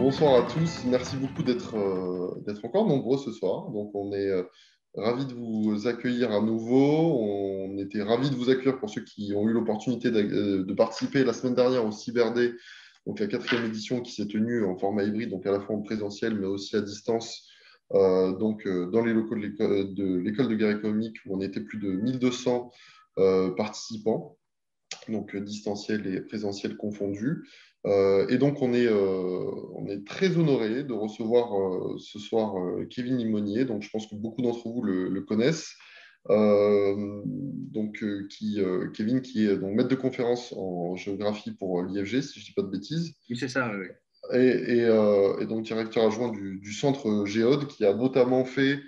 bonsoir à tous. Merci beaucoup d'être encore nombreux ce soir. Donc, on est ravis de vous accueillir à nouveau. On était ravis de vous accueillir pour ceux qui ont eu l'opportunité de participer la semaine dernière au CyberDay, donc la quatrième édition qui s'est tenue en format hybride, donc à la fois en présentiel mais aussi à distance, dans les locaux de l'école de guerre économique où on était plus de 1200 participants, donc distanciel et présentiel confondus. Et donc, on est très honoré de recevoir ce soir Kevin Limonier. Donc, je pense que beaucoup d'entre vous le connaissent. Kevin, qui est donc maître de conférence en géographie pour l'IFG, si je ne dis pas de bêtises, Oui, c'est ça, oui. et donc directeur adjoint du centre Géode, qui a notamment fait,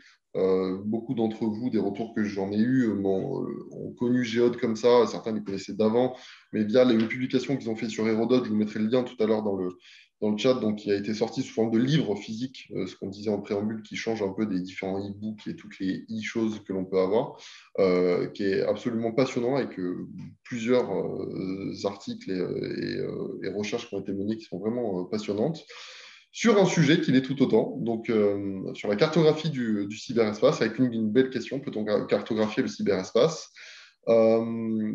beaucoup d'entre vous, des retours que j'en ai eus, ont connu Géode comme ça, certains les connaissaient d'avant, mais via les publications qu'ils ont fait sur Hérodote, je vous mettrai le lien tout à l'heure dans le chat, donc qui a été sorti sous forme de livre physique, ce qu'on disait en préambule, qui change un peu des différents e-books et toutes les e-choses que l'on peut avoir, qui est absolument passionnant, avec plusieurs articles et recherches qui ont été menées qui sont vraiment passionnantes sur un sujet qui l'est tout autant, donc sur la cartographie du cyberespace, avec une belle question: peut-on cartographier le cyberespace? euh,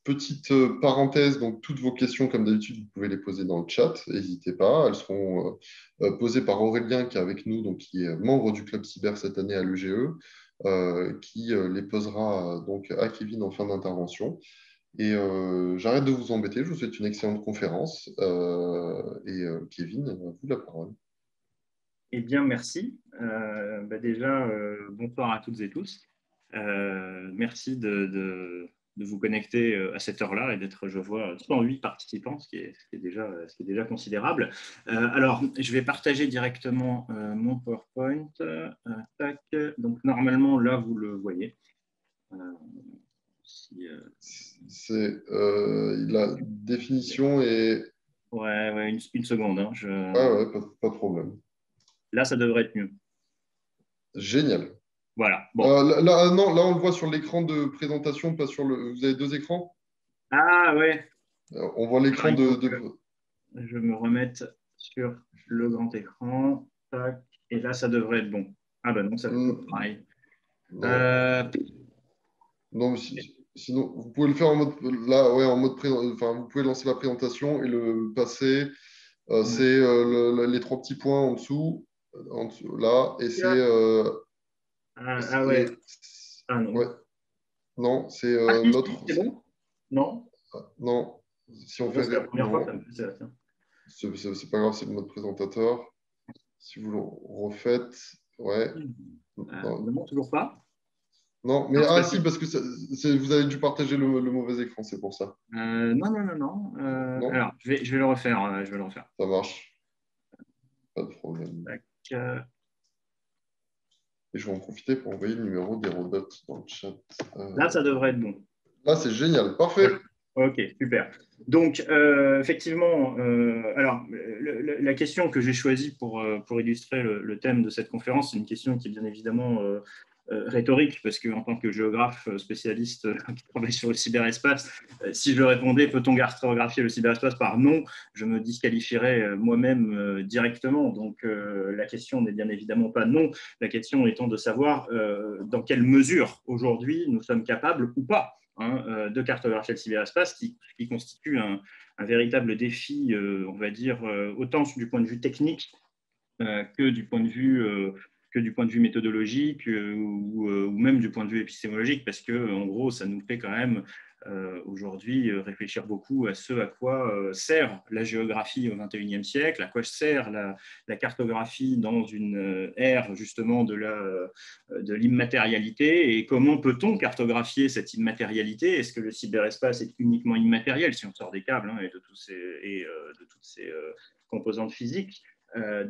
Petite parenthèse, donc toutes vos questions, comme d'habitude, vous pouvez les poser dans le chat, n'hésitez pas. Elles seront posées par Aurélien, qui est avec nous, donc qui est membre du club cyber cette année à l'EGE, qui les posera donc à Kevin en fin d'intervention. Et j'arrête de vous embêter, je vous souhaite une excellente conférence. Kevin, à vous la parole. Eh bien, merci. Déjà, bonsoir à toutes et tous. Merci de vous connecter à cette heure-là et d'être, je vois, 108 participants, ce qui est déjà considérable. Alors, je vais partager directement mon PowerPoint. Tac. Donc, normalement, là, vous le voyez. Si, La définition est... ouais, une seconde. Hein, Ah ouais, pas de problème. Là, ça devrait être mieux. Génial. Voilà. Bon. Non, là, on le voit sur l'écran de présentation, pas sur le... Vous avez deux écrans? Ah ouais. On voit Alors, l'écran il faut de... que je me remette sur le grand écran. Tac. Et là, ça devrait être bon. Ah ben non, ça fait tout pareil. Non, non, sinon, vous pouvez le faire en mode... Là, ouais, en mode... Enfin, vous pouvez lancer la présentation et le passer. C'est les trois petits points en dessous là, et c'est... Ah ouais. Ah ouais, non. non, c'est Ah l'autre... si, c'est bon? Non? Non, si on Bon, fait... c'est la première fois que ça Non, me fait ça. Tiens. c'est pas grave, c'est le mode présentateur. Si vous le refaites, ouais. Non, Non, toujours pas? non, mais Non, c'est ah parce que... si, parce que vous avez dû partager le mauvais écran, c'est pour ça. Non. Non, Alors, je vais le refaire. Je vais le refaire. ça marche, pas de problème. Tac. Et je vais en profiter pour envoyer le numéro d'Hérodote dans le chat. Là, ça devrait être bon. Là, c'est génial, Ouais. parfait. Ok, super. Donc, effectivement, alors, la question que j'ai choisie pour illustrer le thème de cette conférence, c'est une question qui est bien évidemment rhétorique, parce qu'en tant que géographe spécialiste qui travaille sur le cyberespace, si je répondais peut-on cartographier le cyberespace par non, je me disqualifierais moi-même directement. Donc, la question n'est bien évidemment pas non, la question étant de savoir dans quelle mesure aujourd'hui nous sommes capables ou pas de cartographier le cyberespace, qui constitue un véritable défi, on va dire, autant du point de vue technique que du point de vue méthodologique ou même du point de vue épistémologique, parce que en gros, ça nous fait quand même aujourd'hui réfléchir beaucoup à ce à quoi sert la géographie au XXIe siècle, à quoi sert la cartographie dans une ère justement de l'immatérialité, et comment peut-on cartographier cette immatérialité. Est-ce que le cyberespace est uniquement immatériel si on sort des câbles et de toutes ces composantes physiques?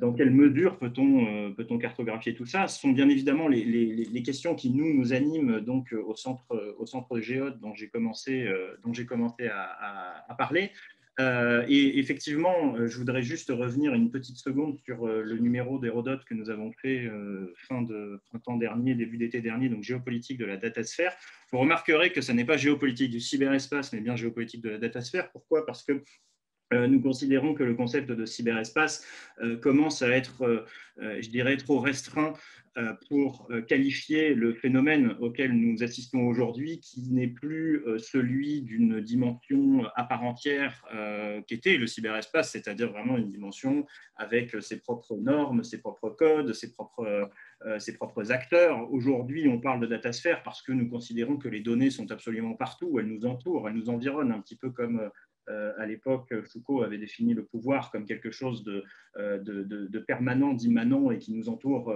Dans quelle mesure peut-on cartographier tout ça? Ce sont bien évidemment les questions qui nous animent donc au centre de Géode dont j'ai commencé à parler. Et effectivement, je voudrais juste revenir une petite seconde sur le numéro d'Hérodote que nous avons fait fin de printemps dernier, début d'été dernier, donc géopolitique de la datasphère. Vous remarquerez que ce n'est pas géopolitique du cyberespace, mais bien géopolitique de la datasphère. Pourquoi? Parce que Nous considérons que le concept de cyberespace commence à être, je dirais, trop restreint pour qualifier le phénomène auquel nous assistons aujourd'hui, qui n'est plus celui d'une dimension à part entière qu'était le cyberespace, c'est-à-dire vraiment une dimension avec ses propres normes, ses propres codes, ses propres acteurs. Aujourd'hui, on parle de datasphère parce que nous considérons que les données sont absolument partout, elles nous entourent, elles nous environnent, un petit peu comme à l'époque, Foucault avait défini le pouvoir comme quelque chose de permanent, d'immanent et qui nous entoure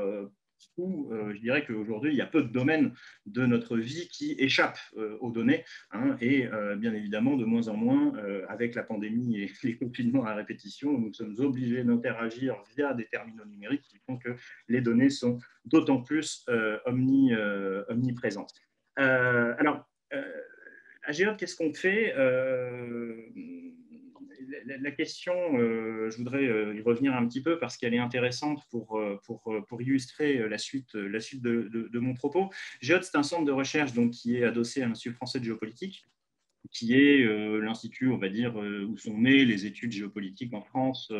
tout. Je dirais qu'aujourd'hui, il y a peu de domaines de notre vie qui échappent aux données, hein, et bien évidemment, de moins en moins, avec la pandémie et les confinements à répétition, nous sommes obligés d'interagir via des terminaux numériques qui font que les données sont d'autant plus omniprésentes. Alors, à Géode, qu'est-ce qu'on fait la question, je voudrais y revenir un petit peu parce qu'elle est intéressante pour illustrer la suite de mon propos. Géode, c'est un centre de recherche donc, qui est adossé à l'Institut français de géopolitique, qui est l'institut, on va dire, où sont nées les études géopolitiques en France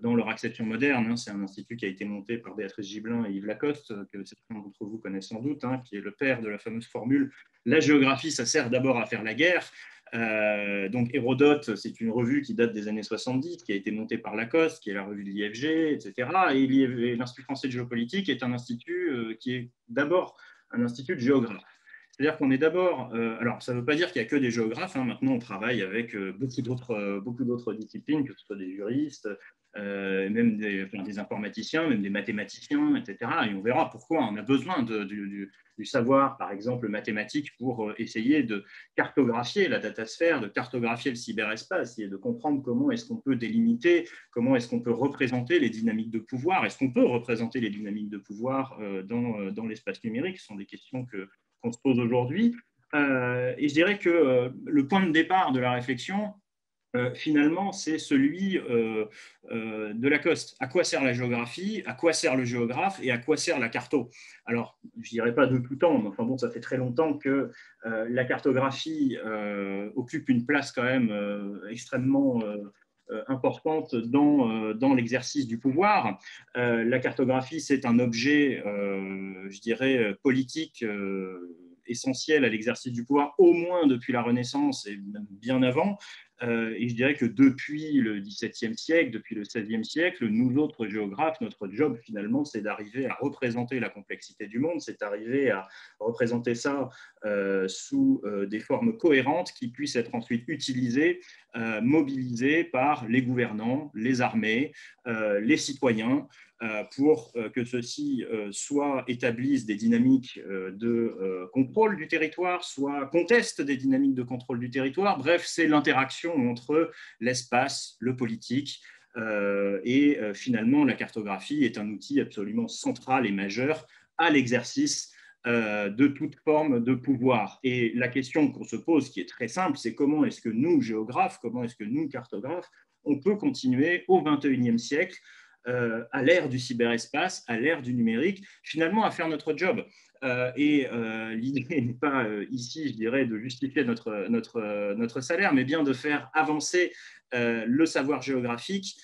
dans leur acception moderne. Hein. C'est un institut qui a été monté par Béatrice Gibelin et Yves Lacoste, que certains d'entre vous connaissent sans doute, hein, qui est le père de la fameuse formule « La géographie, ça sert d'abord à faire la guerre ». Donc Hérodote, c'est une revue qui date des années 70, qui a été montée par Lacoste, qui est la revue de l'IFG, etc. Et l'Institut français de géopolitique est un institut qui est d'abord un institut de géographe. C'est-à-dire qu'on est d'abord, alors ça ne veut pas dire qu'il n'y a que des géographes, hein, maintenant on travaille avec beaucoup d'autres disciplines, que ce soit des juristes, même des informaticiens, même des mathématiciens, etc. Et on verra pourquoi on a besoin du savoir, par exemple mathématique, pour essayer de cartographier la datasphère, de cartographier le cyberespace et de comprendre comment est-ce qu'on peut délimiter, comment est-ce qu'on peut représenter les dynamiques de pouvoir, est-ce qu'on peut représenter les dynamiques de pouvoir dans l'espace numérique. Ce sont des questions qu'on se pose aujourd'hui. Et je dirais que le point de départ de la réflexion, finalement, c'est celui de Lacoste. À quoi sert la géographie? À quoi sert le géographe? Et à quoi sert la carto? Alors, je ne dirais pas de tout temps, mais enfin bon, ça fait très longtemps que la cartographie occupe une place quand même extrêmement importante dans l'exercice du pouvoir. La cartographie, c'est un objet, je dirais, politique essentiel à l'exercice du pouvoir, au moins depuis la Renaissance et même bien avant. Et je dirais que depuis le XVIIe siècle, depuis le XVIe siècle, nous autres géographes, notre job finalement, c'est d'arriver à représenter la complexité du monde, c'est d'arriver à représenter ça sous des formes cohérentes qui puissent être ensuite utilisées, mobilisées par les gouvernants, les armées, les citoyens, pour que ceux-ci soit établissent des dynamiques de contrôle du territoire, soit contestent des dynamiques de contrôle du territoire. Bref, c'est l'interaction entre l'espace, le politique, et finalement, la cartographie est un outil absolument central et majeur à l'exercice de toute forme de pouvoir. Et la question qu'on se pose, qui est très simple, c'est comment est-ce que nous, géographes, comment est-ce que nous, cartographes, on peut continuer au XXIe siècle à l'ère du cyberespace, à l'ère du numérique, finalement à faire notre job. L'idée n'est pas ici, je dirais, de justifier notre salaire, mais bien de faire avancer le savoir géographique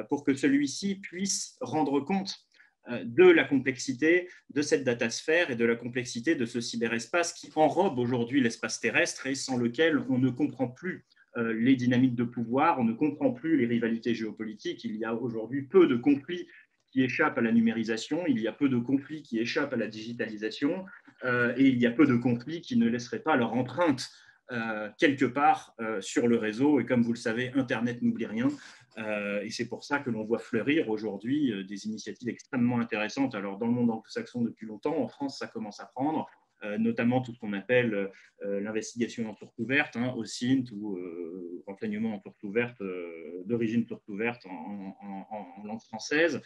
pour que celui-ci puisse rendre compte de la complexité de cette datasphère et de la complexité de ce cyberespace qui enrobe aujourd'hui l'espace terrestre et sans lequel on ne comprend plus les dynamiques de pouvoir, on ne comprend plus les rivalités géopolitiques. Il y a aujourd'hui peu de conflits qui échappent à la numérisation, il y a peu de conflits qui échappent à la digitalisation, et il y a peu de conflits qui ne laisseraient pas leur empreinte quelque part sur le réseau. Et comme vous le savez, Internet n'oublie rien. Et c'est pour ça que l'on voit fleurir aujourd'hui des initiatives extrêmement intéressantes. Alors, dans le monde anglo-saxon depuis longtemps, en France, ça commence à prendre. Notamment tout ce qu'on appelle l'investigation en source ouverte, hein, OSINT, ou renseignement en source ouverte, d'origine source ouverte en langue française,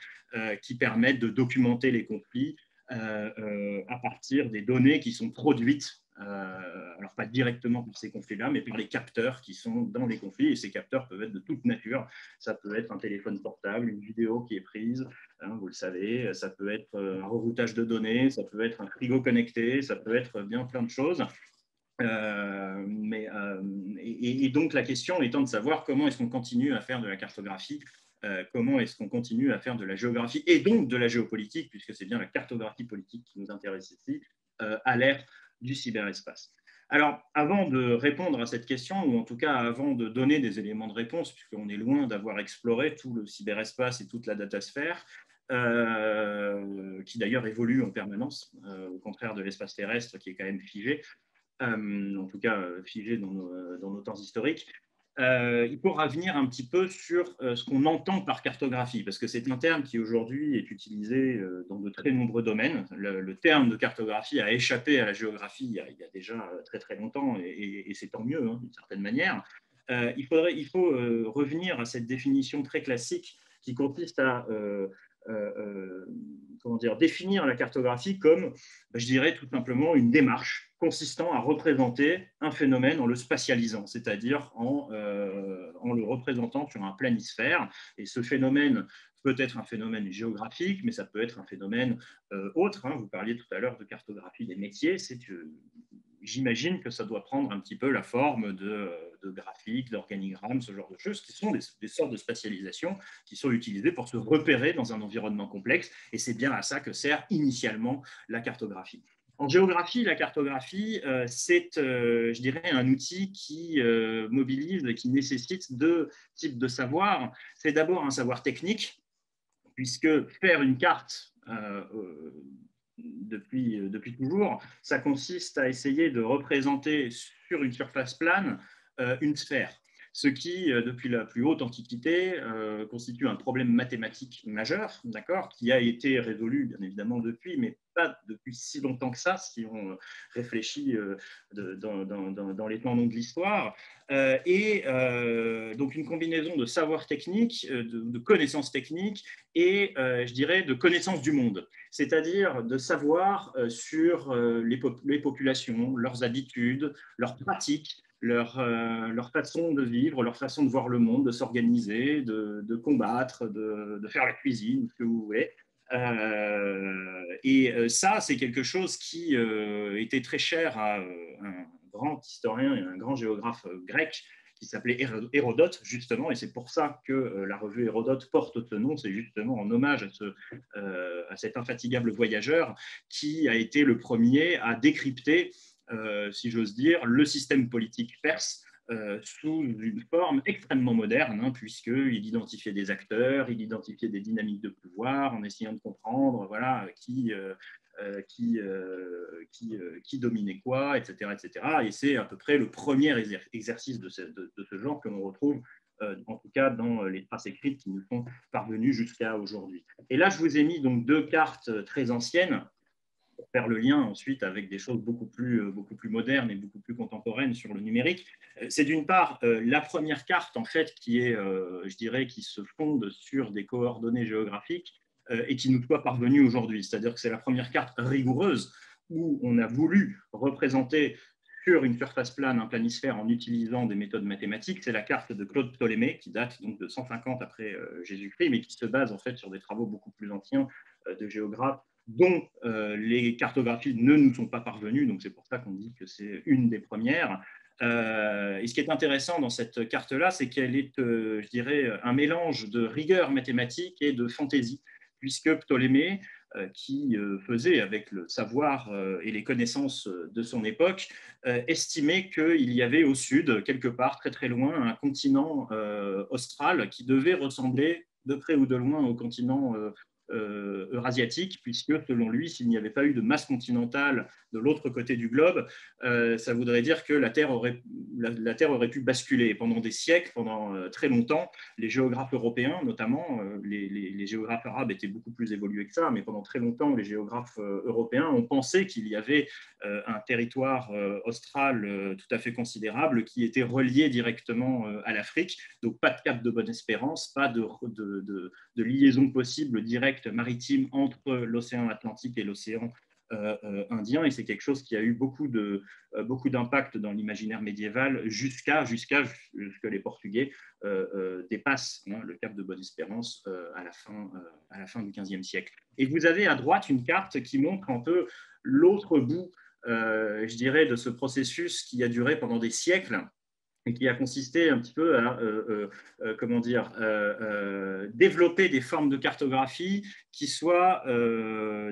qui permettent de documenter les conflits à partir des données qui sont produites, alors pas directement par ces conflits-là, mais par les capteurs qui sont dans les conflits. Et ces capteurs peuvent être de toute nature. Ça peut être un téléphone portable, une vidéo qui est prise, hein, vous le savez, ça peut être un reroutage de données, ça peut être un frigo connecté, ça peut être bien plein de choses. Et donc, la question étant de savoir comment est-ce qu'on continue à faire de la cartographie, comment est-ce qu'on continue à faire de la géographie et donc de la géopolitique, puisque c'est bien la cartographie politique qui nous intéresse ici, à l'ère du cyberespace. Alors, avant de répondre à cette question, ou en tout cas avant de donner des éléments de réponse, puisqu'on est loin d'avoir exploré tout le cyberespace et toute la datasphère, qui d'ailleurs évolue en permanence, au contraire de l'espace terrestre qui est quand même figé, en tout cas figé dans nos temps historiques. Il faut revenir un petit peu sur ce qu'on entend par cartographie, parce que c'est un terme qui aujourd'hui est utilisé dans de très nombreux domaines. Le terme de cartographie a échappé à la géographie il y a déjà très très longtemps, et c'est tant mieux, hein, d'une certaine manière. Il faut revenir à cette définition très classique qui consiste à comment dire, définir la cartographie comme, je dirais tout simplement, une démarche consistant à représenter un phénomène en le spatialisant, c'est-à-dire en le représentant sur un planisphère. Et ce phénomène peut être un phénomène géographique, mais ça peut être un phénomène autre. Hein. Vous parliez tout à l'heure de cartographie des métiers. J'imagine que ça doit prendre un petit peu la forme de graphiques, d'organigrammes, ce genre de choses, qui sont des sortes de spatialisation qui sont utilisées pour se repérer dans un environnement complexe. Et c'est bien à ça que sert initialement la cartographie. En géographie, la cartographie, c'est, je dirais, un outil qui mobilise et qui nécessite deux types de savoirs. C'est d'abord un savoir technique, puisque faire une carte depuis toujours, ça consiste à essayer de représenter sur une surface plane une sphère. Ce qui, depuis la plus haute antiquité, constitue un problème mathématique majeur, d'accord, qui a été résolu, bien évidemment, depuis, mais pas depuis si longtemps que ça, si on réfléchit dans les temps longs de l'histoire. Donc, une combinaison de savoir technique, de connaissances techniques et, je dirais, de connaissances du monde, c'est-à-dire de savoir sur les populations, leurs habitudes, leurs pratiques, leur façon de vivre, leur façon de voir le monde, de s'organiser, de combattre, de faire la cuisine, ce que vous voulez. Ça, c'est quelque chose qui était très cher à un grand historien et un grand géographe grec qui s'appelait Hérodote, justement, et c'est pour ça que la revue Hérodote porte ce nom, c'est justement en hommage à cet infatigable voyageur qui a été le premier à décrypter, si j'ose dire, le système politique perse sous une forme extrêmement moderne, hein, puisqu'il identifiait des acteurs, il identifiait des dynamiques de pouvoir en essayant de comprendre voilà, qui dominait quoi, etc. etc. Et c'est à peu près le premier exercice de ce genre que l'on retrouve, en tout cas dans les traces écrites qui nous sont parvenues jusqu'à aujourd'hui. Et là, je vous ai mis donc deux cartes très anciennes, pour faire le lien ensuite avec des choses beaucoup plus modernes et beaucoup plus contemporaines sur le numérique. C'est d'une part la première carte en fait qui est, je dirais, qui se fonde sur des coordonnées géographiques et qui nous soit parvenue aujourd'hui. C'est-à-dire que c'est la première carte rigoureuse où on a voulu représenter sur une surface plane un planisphère en utilisant des méthodes mathématiques. C'est la carte de Claude Ptolémée qui date donc de 150 après Jésus-Christ, mais qui se base en fait sur des travaux beaucoup plus anciens de géographes dont les cartographies ne nous sont pas parvenues, donc c'est pour ça qu'on dit que c'est une des premières. Et ce qui est intéressant dans cette carte-là, c'est qu'elle est, je dirais, un mélange de rigueur mathématique et de fantaisie, puisque Ptolémée, qui faisait avec le savoir et les connaissances de son époque, estimait qu'il y avait au sud, quelque part, très très loin, un continent austral qui devait ressembler de près ou de loin au continent eurasiatique, puisque selon lui, s'il n'y avait pas eu de masse continentale de l'autre côté du globe, ça voudrait dire que la Terre aurait pu basculer. Et pendant des siècles, pendant très longtemps, les géographes européens, notamment, les géographes arabes étaient beaucoup plus évolués que ça, mais pendant très longtemps, les géographes européens ont pensé qu'il y avait un territoire austral tout à fait considérable qui était relié directement à l'Afrique. Donc pas de cap de Bonne-Espérance, pas de liaison possible directe maritime entre l'océan Atlantique et l'océan Indien, et c'est quelque chose qui a eu beaucoup d'impact dans l'imaginaire médiéval jusqu'à ce que les Portugais dépassent le cap de Bonne-Espérance à la fin du XVe siècle. Et vous avez à droite une carte qui montre un peu l'autre bout je dirais, de ce processus qui a duré pendant des siècles et qui a consisté un petit peu à comment dire, développer des formes de cartographie qui soient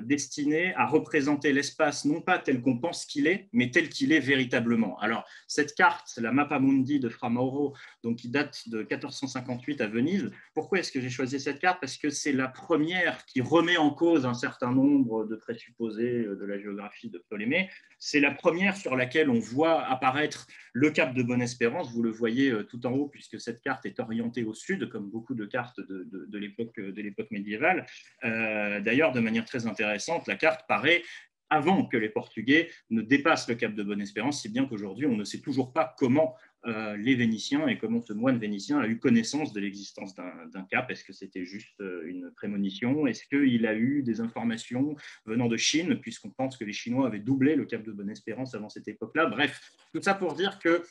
destinées à représenter l'espace, non pas tel qu'on pense qu'il est, mais tel qu'il est véritablement. Alors, cette carte, la Mappa Mundi de Fra Mauro, donc qui date de 1458 à Venise, pourquoi est-ce que j'ai choisi cette carte? Parce que c'est la première qui remet en cause un certain nombre de présupposés de la géographie de Ptolémée. C'est la première sur laquelle on voit apparaître le cap de Bonne-Espérance. Vous le voyez tout en haut, puisque cette carte est orientée au sud, comme beaucoup de cartes de l'époque médiévale. D'ailleurs, de manière très intéressante, la carte paraît avant que les Portugais ne dépassent le cap de Bonne-Espérance, si bien qu'aujourd'hui, on ne sait toujours pas comment les Vénitiens et comment ce moine vénitien a eu connaissance de l'existence d'un cap. Est-ce que c'était juste une prémonition? Est-ce qu'il a eu des informations venant de Chine, puisqu'on pense que les Chinois avaient doublé le cap de Bonne-Espérance avant cette époque-là? Bref, tout ça pour dire que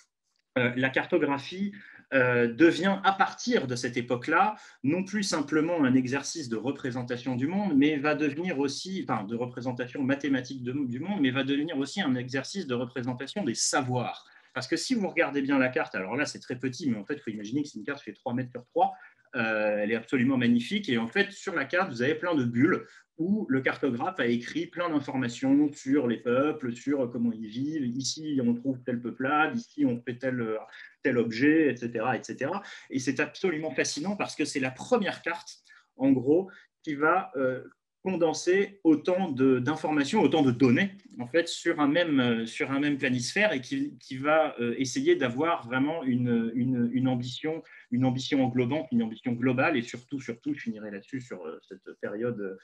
la cartographie devient, à partir de cette époque-là, non plus simplement un exercice de représentation du monde, mais va devenir aussi, enfin, de représentation mathématique du monde, mais va devenir aussi un exercice de représentation des savoirs. Parce que si vous regardez bien la carte, alors là, c'est très petit, mais en fait, il faut imaginer que c'est une carte qui fait 3 mètres sur 3. Elle est absolument magnifique. Et en fait, sur la carte, vous avez plein de bulles où le cartographe a écrit plein d'informations sur les peuples, sur comment ils vivent. Ici, on trouve tel peuplade, ici, on fait tel objet, etc., etc. Et c'est absolument fascinant parce que c'est la première carte, en gros, qui va condenser autant d'informations, autant de données, en fait, sur un même planisphère et qui va essayer d'avoir vraiment une ambition englobante, une ambition globale et surtout, je finirai là-dessus sur cette période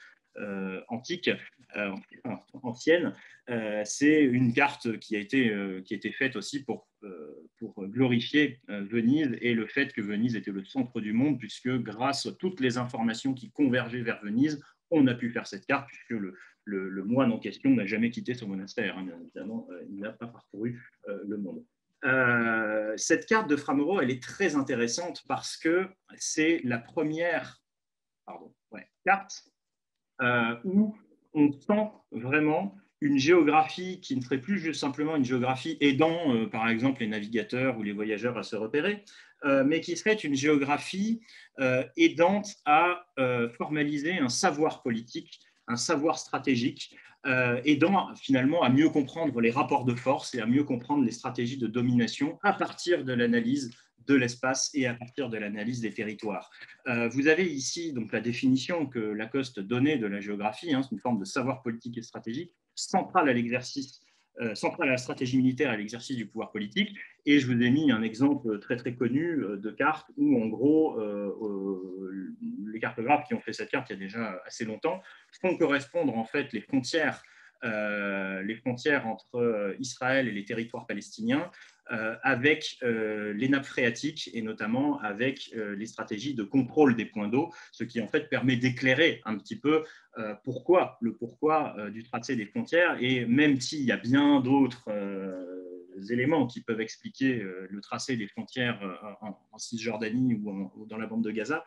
antique, ancienne. C'est une carte qui a été faite aussi pour glorifier Venise et le fait que Venise était le centre du monde, puisque grâce à toutes les informations qui convergeaient vers Venise, on a pu faire cette carte, puisque le moine en question n'a jamais quitté son monastère. Hein, bien évidemment, il n'a pas parcouru le monde. Cette carte de Fra Mauro, elle est très intéressante parce que c'est la première carte où on sent vraiment une géographie qui ne serait plus juste simplement une géographie aidant, par exemple, les navigateurs ou les voyageurs à se repérer, mais qui serait une géographie aidante à formaliser un savoir politique, un savoir stratégique, aidant finalement à mieux comprendre les rapports de force et à mieux comprendre les stratégies de domination à partir de l'analyse de l'espace et à partir de l'analyse des territoires. Vous avez ici donc la définition que Lacoste donnait de la géographie, hein, c'est une forme de savoir politique et stratégique centrale à l'exercice, centrale à la stratégie militaire et à l'exercice du pouvoir politique. Et je vous ai mis un exemple très très connu de carte où en gros les cartographes qui ont fait cette carte il y a déjà assez longtemps font correspondre en fait les frontières entre Israël et les territoires palestiniens avec les nappes phréatiques et notamment avec les stratégies de contrôle des points d'eau, ce qui en fait permet d'éclairer un petit peu le pourquoi du tracé des frontières. Et même s'il y a bien d'autres éléments qui peuvent expliquer le tracé des frontières en Cisjordanie ou dans la bande de Gaza,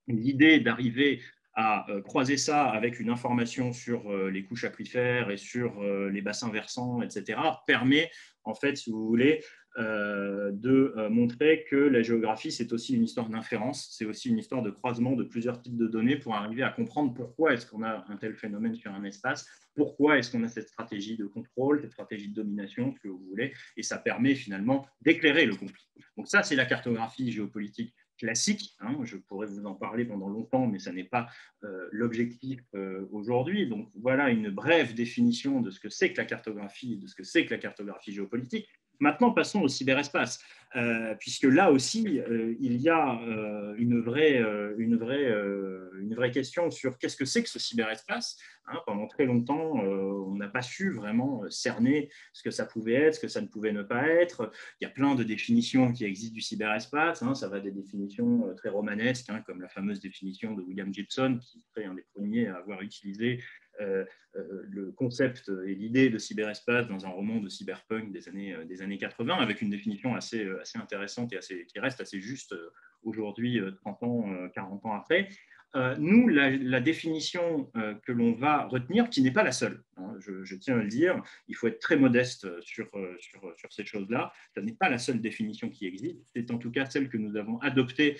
l'idée d'arriver à croiser ça avec une information sur les couches aquifères et sur les bassins versants, etc., permet, en fait, si vous voulez, de montrer que la géographie, c'est aussi une histoire d'inférence, c'est aussi une histoire de croisement de plusieurs types de données pour arriver à comprendre pourquoi est-ce qu'on a un tel phénomène sur un espace, pourquoi est-ce qu'on a cette stratégie de contrôle, cette stratégie de domination, ce que vous voulez, et ça permet finalement d'éclairer le conflit. Donc ça, c'est la cartographie géopolitique classique. Hein, je pourrais vous en parler pendant longtemps, mais ça n'est pas l'objectif aujourd'hui. Donc voilà une brève définition de ce que c'est que la cartographie, de ce que c'est que la cartographie géopolitique. Maintenant, passons au cyberespace, puisque là aussi, il y a une vraie question sur qu'est-ce que c'est que ce cyberespace. Hein, pendant très longtemps, on n'a pas su vraiment cerner ce que ça pouvait être, ce que ça ne pouvait ne pas être. Il y a plein de définitions qui existent du cyberespace. Hein, ça va des définitions très romanesques, hein, comme la fameuse définition de William Gibson, qui serait un des premiers à avoir utilisé le concept et l'idée de cyberespace dans un roman de cyberpunk des années 80, avec une définition assez intéressante et qui reste assez juste aujourd'hui, 30 ans, 40 ans après. Nous, la définition que l'on va retenir, qui n'est pas la seule, hein, je tiens à le dire, il faut être très modeste sur ces choses-là. Ce n'est pas la seule définition qui existe, c'est en tout cas celle que nous avons adoptée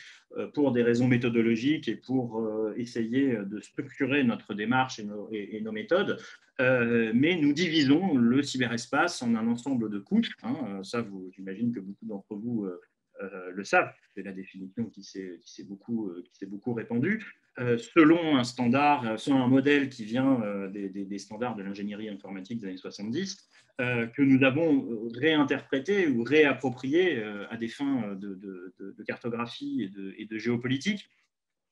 pour des raisons méthodologiques et pour essayer de structurer notre démarche et nos méthodes. Mais nous divisons le cyberespace en un ensemble de couches. Ça, j'imagine que beaucoup d'entre vous le savent. C'est la définition qui s'est beaucoup répandue. Selon un standard, selon un modèle qui vient des standards de l'ingénierie informatique des années 70, que nous avons réinterprété ou réapproprié à des fins de cartographie et de géopolitique,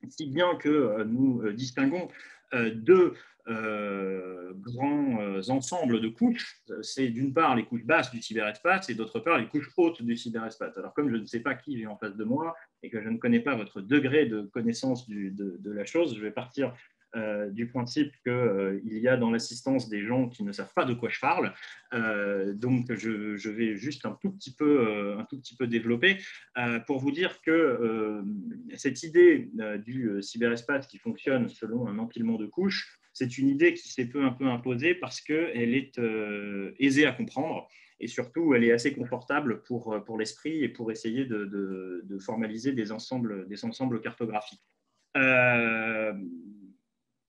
si bien que nous distinguons deux grands ensembles de couches. C'est d'une part les couches basses du cyberespace et d'autre part les couches hautes du cyberespace. Alors comme je ne sais pas qui est en face de moi et que je ne connais pas votre degré de connaissance de la chose, je vais partir du principe qu'il y a dans l'assistance des gens qui ne savent pas de quoi je parle. Donc, je vais juste un tout petit peu développer pour vous dire que cette idée du cyberespace qui fonctionne selon un empilement de couches, c'est une idée qui s'est peu à peu imposée parce qu'elle est aisée à comprendre et surtout, elle est assez confortable pour l'esprit et pour essayer de formaliser des ensembles cartographiques.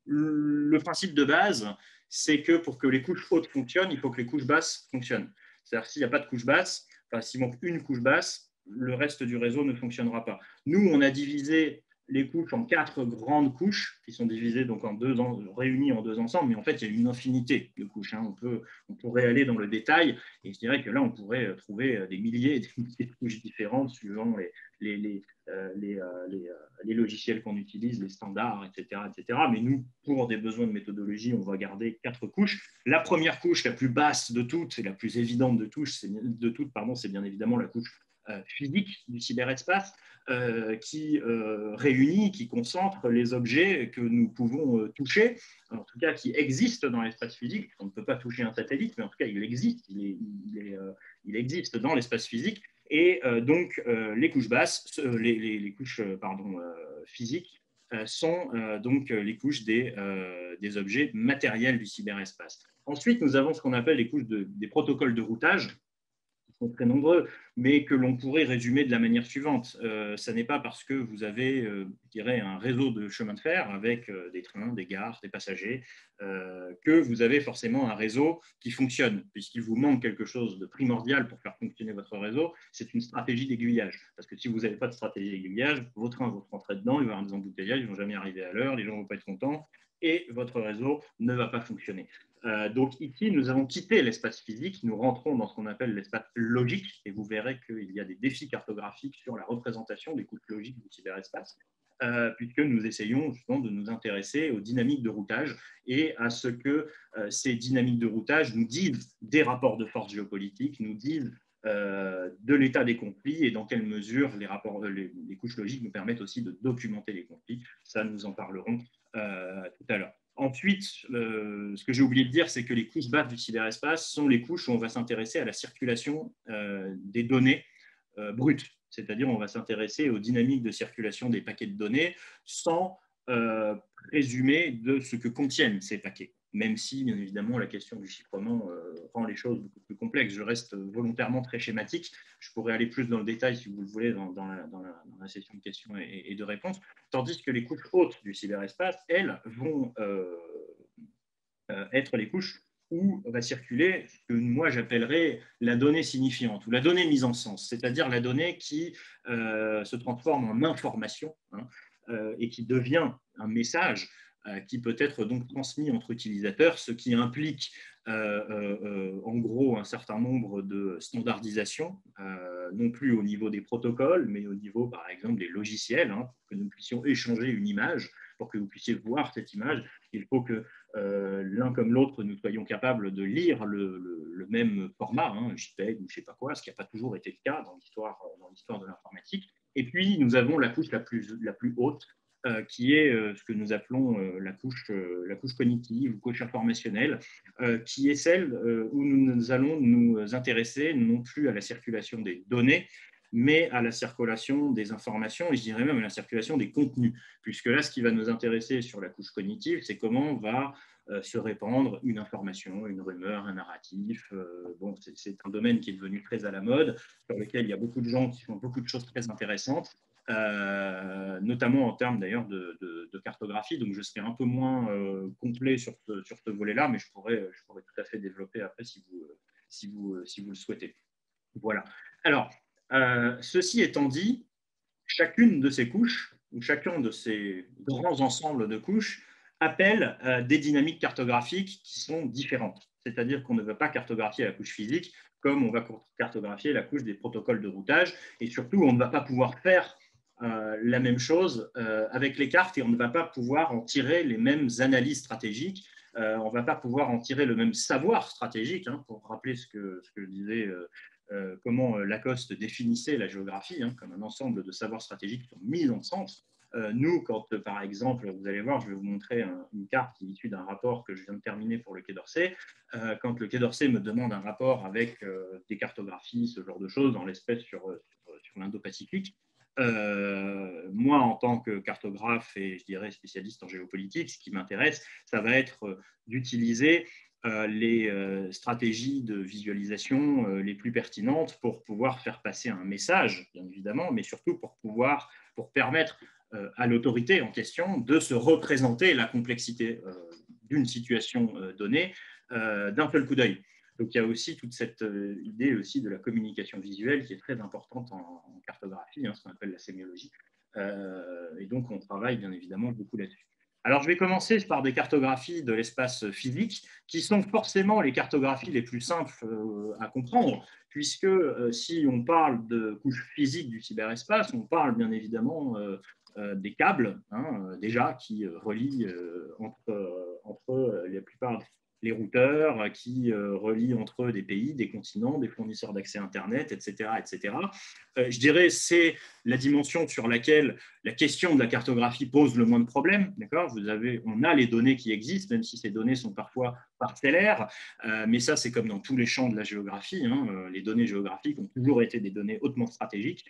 Le principe de base, c'est que pour que les couches hautes fonctionnent, il faut que les couches basses fonctionnent. C'est-à-dire s'il n'y a pas de couche basse, s'il manque une couche basse, le reste du réseau ne fonctionnera pas. Nous, on a divisé les couches en 4 grandes couches qui sont divisées donc réunies en 2 ensembles, mais en fait, il y a une infinité de couches. On pourrait aller dans le détail et je dirais que là, on pourrait trouver des milliers et des milliers de couches différentes suivant les logiciels qu'on utilise, les standards, etc., etc. Mais nous, pour des besoins de méthodologie, on va garder 4 couches. La première couche, la plus basse de toutes et la plus évidente de toutes, c'est bien évidemment la couche physique du cyberespace qui réunit, qui concentre les objets que nous pouvons toucher, en tout cas qui existent dans l'espace physique. On ne peut pas toucher un satellite, mais en tout cas, il existe. Il existe dans l'espace physique. Et donc, les couches basses, les couches physiques sont donc les couches des objets matériels du cyberespace. Ensuite, nous avons ce qu'on appelle les couches des protocoles de routage, sont très nombreux, mais que l'on pourrait résumer de la manière suivante. Ça n'est pas parce que vous avez, je dirais, un réseau de chemin de fer avec des trains, des gares, des passagers, que vous avez forcément un réseau qui fonctionne, puisqu'il vous manque quelque chose de primordial pour faire fonctionner votre réseau, c'est une stratégie d'aiguillage. Parce que si vous n'avez pas de stratégie d'aiguillage, vos trains vont rentrer dedans, il va y avoir des embouteillages, ils ne vont jamais arriver à l'heure, les gens ne vont pas être contents, et votre réseau ne va pas fonctionner. Donc ici, nous avons quitté l'espace physique, nous rentrons dans ce qu'on appelle l'espace logique, et vous verrez qu'il y a des défis cartographiques sur la représentation des couches logiques du cyberespace, puisque nous essayons justement de nous intéresser aux dynamiques de routage et à ce que ces dynamiques de routage nous disent des rapports de force géopolitiques, nous disent de l'état des conflits et dans quelle mesure les couches logiques nous permettent aussi de documenter les conflits. Ça, nous en parlerons tout à l'heure. Ensuite, ce que j'ai oublié de dire, c'est que les couches basses du cyberespace sont les couches où on va s'intéresser à la circulation des données brutes. C'est-à-dire on va s'intéresser aux dynamiques de circulation des paquets de données sans présumer de ce que contiennent ces paquets. Même si, bien évidemment, la question du chiffrement rend les choses beaucoup plus complexes. Je reste volontairement très schématique. Je pourrais aller plus dans le détail, si vous le voulez, dans la session de questions et de réponses. Tandis que les couches hautes du cyberespace, elles, vont être les couches où va circuler ce que moi j'appellerais la donnée signifiante ou la donnée mise en sens, c'est-à-dire la donnée qui se transforme en information et qui devient un message qui peut être donc transmis entre utilisateurs, ce qui implique en gros un certain nombre de standardisations, non plus au niveau des protocoles, mais au niveau par exemple des logiciels, pour que nous puissions échanger une image, pour que vous puissiez voir cette image. Il faut que l'un comme l'autre, nous soyons capables de lire le même format, JPEG ou je ne sais pas quoi, ce qui n'a pas toujours été le cas dans l'histoire de l'informatique. Et puis, nous avons la couche la plus haute, qui est ce que nous appelons la couche cognitive ou couche informationnelle, qui est celle où nous allons nous intéresser non plus à la circulation des données, mais à la circulation des informations, et je dirais même à la circulation des contenus, puisque là, ce qui va nous intéresser sur la couche cognitive, c'est comment va se répandre une information, une rumeur, un narratif. Bon, c'est un domaine qui est devenu très à la mode, sur lequel il y a beaucoup de gens qui font beaucoup de choses très intéressantes, notamment en termes d'ailleurs de cartographie. Donc, je serai un peu moins complet sur ce volet-là, mais je pourrais tout à fait développer après si vous le souhaitez. Voilà. Alors, ceci étant dit, chacune de ces couches, ou chacun de ces grands ensembles de couches, appelle des dynamiques cartographiques qui sont différentes. C'est-à-dire qu'on ne veut pas cartographier la couche physique comme on va cartographier la couche des protocoles de routage. Et surtout, on ne va pas pouvoir faire la même chose avec les cartes et on ne va pas pouvoir en tirer les mêmes analyses stratégiques. On ne va pas pouvoir en tirer le même savoir stratégique, hein, pour rappeler ce que je disais comment Lacoste définissait la géographie, hein, comme un ensemble de savoirs stratégiques qui sont mis ensemble. Nous, quand, par exemple, vous allez voir, je vais vous montrer une carte qui est issue d'un rapport que je viens de terminer pour le Quai d'Orsay. Quand le Quai d'Orsay me demande un rapport avec des cartographies, ce genre de choses, dans l'espèce sur l'Indo-Pacifique, moi, en tant que cartographe et, je dirais, spécialiste en géopolitique, ce qui m'intéresse, ça va être d'utiliser les stratégies de visualisation les plus pertinentes pour pouvoir faire passer un message, bien évidemment, mais surtout pour permettre à l'autorité en question de se représenter la complexité d'une situation donnée d'un seul coup d'œil. Donc il y a aussi toute cette idée aussi de la communication visuelle qui est très importante en cartographie, hein, ce qu'on appelle la sémiologie. Et donc on travaille bien évidemment beaucoup là-dessus. Alors, je vais commencer par des cartographies de l'espace physique, qui sont forcément les cartographies les plus simples à comprendre, puisque si on parle de couche physique du cyberespace, on parle bien évidemment des câbles, hein, déjà, qui relient entre la plupart les routeurs, qui relient entre eux des pays, des continents, des fournisseurs d'accès Internet, etc. etc. Je dirais c'est la dimension sur laquelle la question de la cartographie pose le moins de problèmes. On a les données qui existent, même si ces données sont parfois parcellaires, mais ça, c'est comme dans tous les champs de la géographie. Hein. Les données géographiques ont toujours été des données hautement stratégiques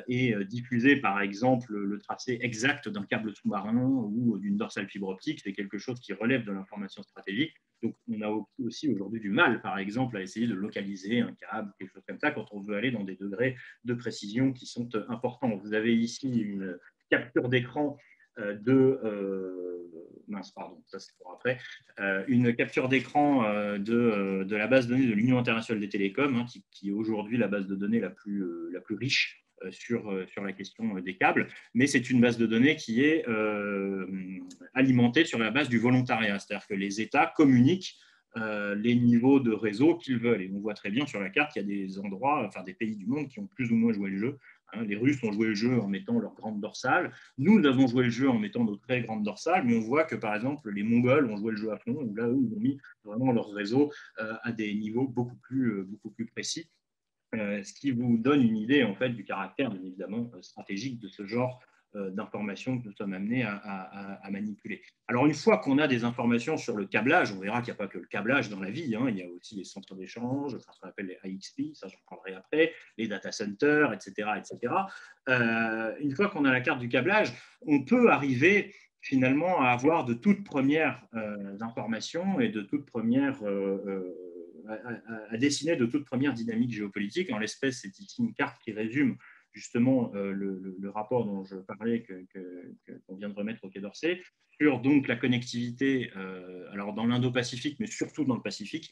et diffuser, par exemple, le tracé exact d'un câble sous-marin ou d'une dorsale fibre optique, c'est quelque chose qui relève de l'information stratégique. Donc, on a aussi aujourd'hui du mal, par exemple, à essayer de localiser un câble, quelque chose comme ça, quand on veut aller dans des degrés de précision qui sont importants. Vous avez ici une capture d'écran ça c'est pour après, une capture d'écran de la base de données de l'Union internationale des télécoms, hein, qui est aujourd'hui la base de données la plus riche sur la question des câbles, mais c'est une base de données qui est alimentée sur la base du volontariat, c'est-à-dire que les États communiquent les niveaux de réseau qu'ils veulent. Et on voit très bien sur la carte qu'il y a des endroits, enfin des pays du monde qui ont plus ou moins joué le jeu. Hein, les Russes ont joué le jeu en mettant leur grande dorsale. Nous avons joué le jeu en mettant nos très grandes dorsales, mais on voit que, par exemple, les Mongols ont joué le jeu à fond, où là, eux, ils ont mis vraiment leur réseau à des niveaux beaucoup plus précis. Ce qui vous donne une idée en fait du caractère bien évidemment stratégique de ce genre d'informations que nous sommes amenés à manipuler. Alors une fois qu'on a des informations sur le câblage, on verra qu'il n'y a pas que le câblage dans la vie, hein, il y a aussi les centres d'échange, enfin, ce qu'on appelle les IXP, ça j'en parlerai après, les data centers, etc. etc. Une fois qu'on a la carte du câblage, on peut arriver finalement à avoir de toutes premières informations et de toutes premières à dessiner de toute première dynamique géopolitique. En l'espèce, c'est ici une carte qui résume justement le rapport dont je parlais, qu'on vient de remettre au Quai d'Orsay, sur donc la connectivité alors dans l'Indo-Pacifique, mais surtout dans le Pacifique,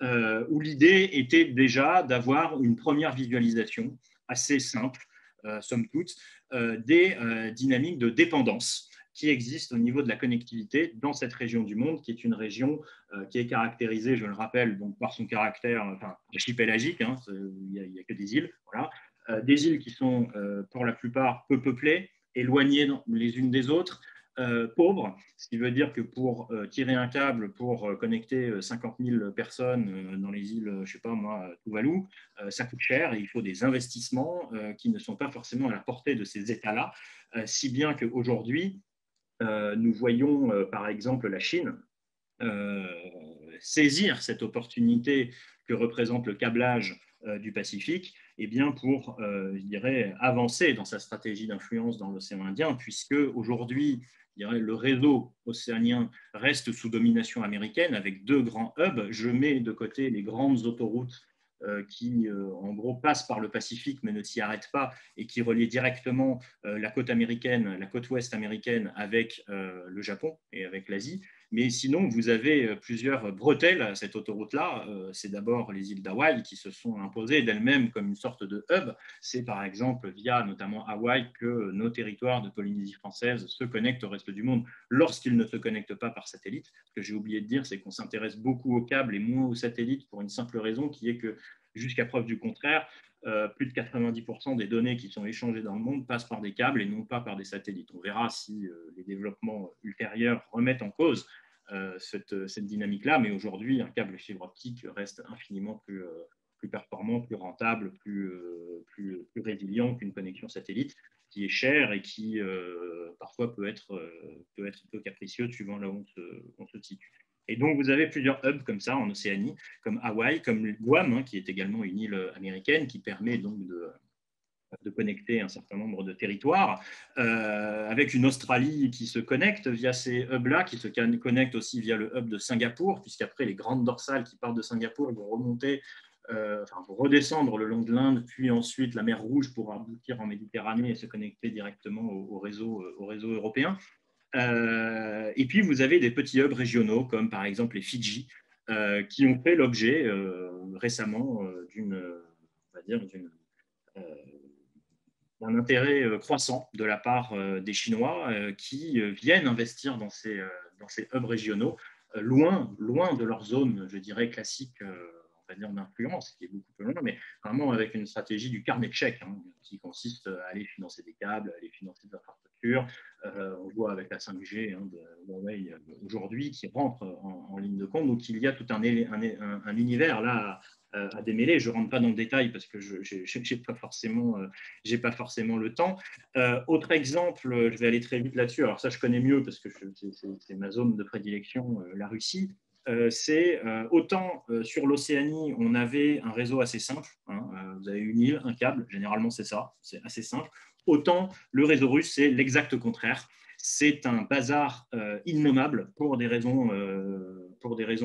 où l'idée était déjà d'avoir une première visualisation assez simple, somme toute, des dynamiques de dépendance qui existe au niveau de la connectivité dans cette région du monde, qui est une région qui est caractérisée, je le rappelle, donc par son caractère archipélagique, hein, il n'y a que des îles, voilà, des îles qui sont pour la plupart peu peuplées, éloignées les unes des autres, pauvres, ce qui veut dire que pour tirer un câble pour connecter 50 000 personnes dans les îles, je ne sais pas moi, Tuvalu, ça coûte cher et il faut des investissements qui ne sont pas forcément à la portée de ces États-là, si bien qu'aujourd'hui, nous voyons par exemple la Chine saisir cette opportunité que représente le câblage du Pacifique eh bien pour, je dirais, avancer dans sa stratégie d'influence dans l'océan Indien, puisque aujourd'hui, je dirais, le réseau océanien reste sous domination américaine avec deux grands hubs. Je mets de côté les grandes autoroutes qui, en gros, passent par le Pacifique mais ne s'y arrêtent pas et qui relient directement la côte américaine, la côte ouest américaine avec le Japon et avec l'Asie. Mais sinon, vous avez plusieurs bretelles à cette autoroute-là. C'est d'abord les îles d'Hawaï qui se sont imposées d'elles-mêmes comme une sorte de hub. C'est par exemple via notamment Hawaï que nos territoires de Polynésie française se connectent au reste du monde lorsqu'ils ne se connectent pas par satellite. Ce que j'ai oublié de dire, c'est qu'on s'intéresse beaucoup aux câbles et moins aux satellites pour une simple raison qui est que, jusqu'à preuve du contraire, plus de 90% des données qui sont échangées dans le monde passent par des câbles et non pas par des satellites. On verra si les développements ultérieurs remettent en cause cette dynamique-là, mais aujourd'hui, un câble fibre optique reste infiniment plus performant, plus rentable, plus résilient qu'une connexion satellite, qui est chère et qui parfois peut être un peu capricieuse suivant là où on se situe. Et donc, vous avez plusieurs hubs comme ça en Océanie, comme Hawaï, comme Guam, hein, qui est également une île américaine, qui permet donc de connecter un certain nombre de territoires, avec une Australie qui se connecte via ces hubs-là, qui se connecte aussi via le hub de Singapour, puisqu'après les grandes dorsales qui partent de Singapour vont remonter, vont redescendre le long de l'Inde, puis ensuite la mer Rouge pour aboutir en Méditerranée et se connecter directement au réseau européen. Et puis, vous avez des petits hubs régionaux, comme par exemple les Fidji, qui ont fait l'objet récemment euh, d'un intérêt croissant de la part des Chinois qui viennent investir dans ces hubs régionaux, loin de leur zone, je dirais, classique, on va dire, d'influence, qui est beaucoup plus loin, mais vraiment avec une stratégie du carnet de chèques, hein, qui consiste à aller financer des câbles, à aller financer des infrastructures. On voit avec la 5G hein, de Huawei aujourd'hui qui rentre en ligne de compte. Donc il y a tout un univers là à démêler. Je ne rentre pas dans le détail parce que je n'ai pas forcément le temps. Autre exemple, je vais aller très vite là-dessus. Alors ça, je connais mieux parce que c'est ma zone de prédilection, la Russie. C'est autant sur l'Océanie, on avait un réseau assez simple. Hein, vous avez une île, un câble, généralement c'est ça, c'est assez simple. Autant le réseau russe, c'est l'exact contraire. C'est un bazar innommable pour des raisons